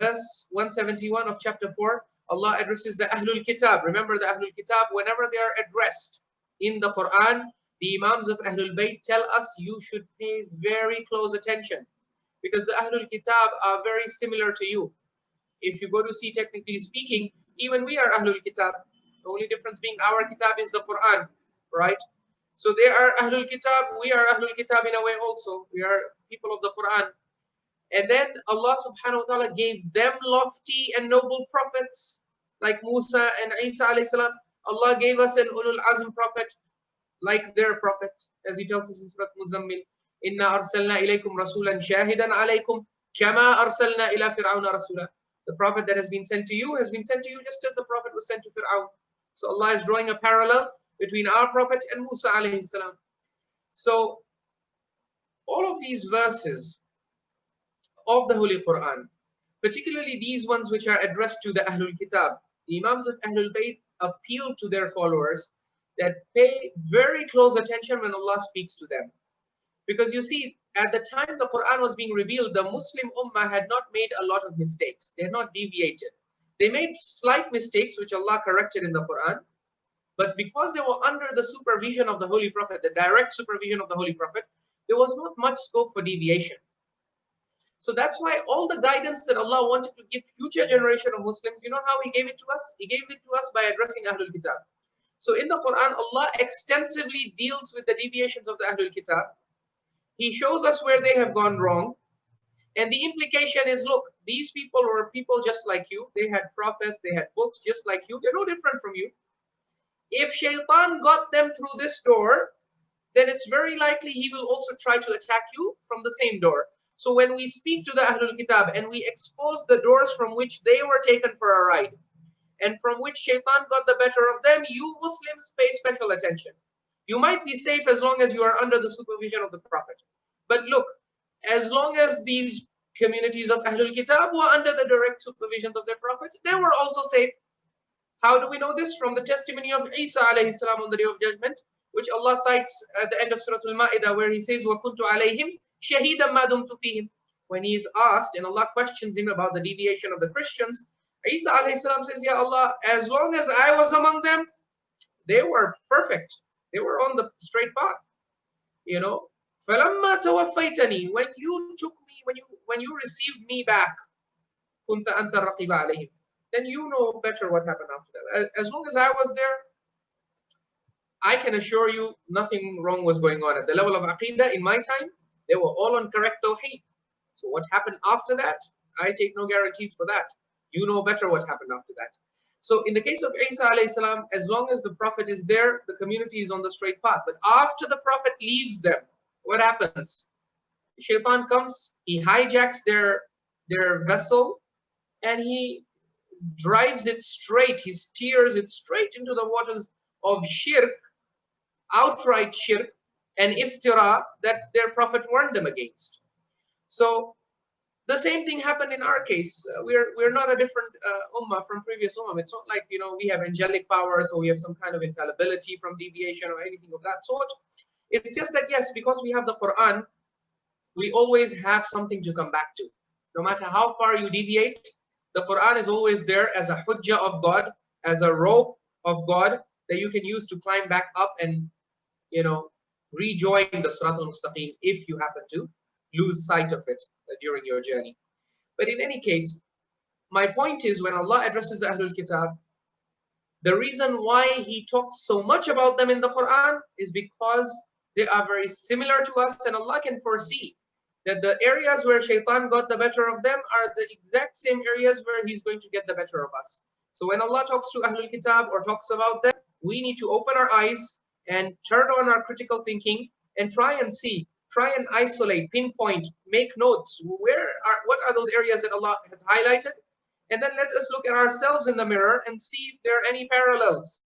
verse 171 of chapter 4, Allah addresses the Ahlul Kitab. Remember the Ahlul Kitab, whenever they are addressed in the Quran, the Imams of Ahlul Bayt tell us you should pay very close attention, because the Ahlul Kitab are very similar to you. If you go to see, technically speaking, even we are Ahlul Kitab. The only difference being our Kitab is the Quran, right? So they are Ahlul Kitab, we are Ahlul Kitab in a way also. We are people of the Quran. And then Allah subhanahu wa ta'ala gave them lofty and noble prophets like Musa and Isa alayhi salam. Allah gave us an Ulul Azm prophet like their prophet, as he tells us in Surah Muzammil, Inna arsalna ilaykum rasulan shahidan alaykum kama arsalna ila fir'auna rasula. The prophet that has been sent to you has been sent to you just as the prophet was sent to Fir'aun. So Allah is drawing a parallel between our prophet and Musa alayhi salam. So all of these verses of the Holy Quran, particularly these ones which are addressed to the Ahlul Kitab, the Imams of Ahlul Bayt appeal to their followers that pay very close attention when Allah speaks to them. Because you see, at the time the Quran was being revealed, the Muslim Ummah had not made a lot of mistakes. They had not deviated. They made slight mistakes which Allah corrected in the Quran, but because they were under the supervision of the Holy Prophet, the direct supervision of the Holy Prophet, there was not much scope for deviation. So that's why all the guidance that Allah wanted to give future generation of Muslims, you know how He gave it to us? He gave it to us by addressing Ahlul Kitab. So in the Quran, Allah extensively deals with the deviations of the Ahlul Kitab. He shows us where they have gone wrong. And the implication is, look, these people were people just like you. They had prophets, they had books just like you. They're no different from you. If Shaitan got them through this door, then it's very likely he will also try to attack you from the same door. So when we speak to the Ahlul Kitab and we expose the doors from which they were taken for a ride and from which Shaitan got the better of them, you Muslims pay special attention. You might be safe as long as you are under the supervision of the Prophet. But look, as long as these communities of Ahlul Kitab were under the direct supervision of their Prophet, they were also safe. How do we know this? From the testimony of Isa alayhi salam on the day of judgment, which Allah cites at the end of Surah Al-Ma'idah, where He says, وَكُنْتُ عَلَيْهِمْ شَهِيدًا مَا دُمْتُ فِيهِمْ. When he is asked and Allah questions him about the deviation of the Christians, Isa alayhi salam says, Ya Allah, as long as I was among them, they were perfect. They were on the straight path. You know, فَلَمَّا تَوَفَّيْتَنِي, when you took me, when you received me back, كُنْتَ أَنْتَ الرَّقِيبَ عَلَيْهِمْ, then you know better what happened after that. As long as I was there, I can assure you nothing wrong was going on. At the level of Aqidah in my time, they were all on correct Tawheed. So what happened after that, I take no guarantees for that. You know better what happened after that. So in the case of Isa alayhi salam, as long as the Prophet is there, the community is on the straight path. But after the Prophet leaves them, what happens? Shaitan comes, he hijacks their vessel, and he drives it straight, he steers it straight into the waters of shirk, outright shirk, and iftira that their Prophet warned them against. So the same thing happened in our case. We're not a different ummah from previous ummah. It's not like, you know, we have angelic powers or we have some kind of infallibility from deviation or anything of that sort. It's just that, yes, because we have the Quran, we always have something to come back to. No matter how far you deviate, the Quran is always there as a hujjah of God, as a rope of God that you can use to climb back up and, you know, rejoin the Sirat al-Mustaqim if you happen to lose sight of it during your journey. But in any case, my point is, when Allah addresses the Ahlul Kitab, the reason why He talks so much about them in the Quran is because they are very similar to us, and Allah can foresee that the areas where Shaitan got the better of them are the exact same areas where He's going to get the better of us. So when Allah talks to Ahlul Kitab or talks about them, we need to open our eyes and turn on our critical thinking and try and see, try and isolate, pinpoint, make notes. What are those areas that Allah has highlighted? And then let us look at ourselves in the mirror and see if there are any parallels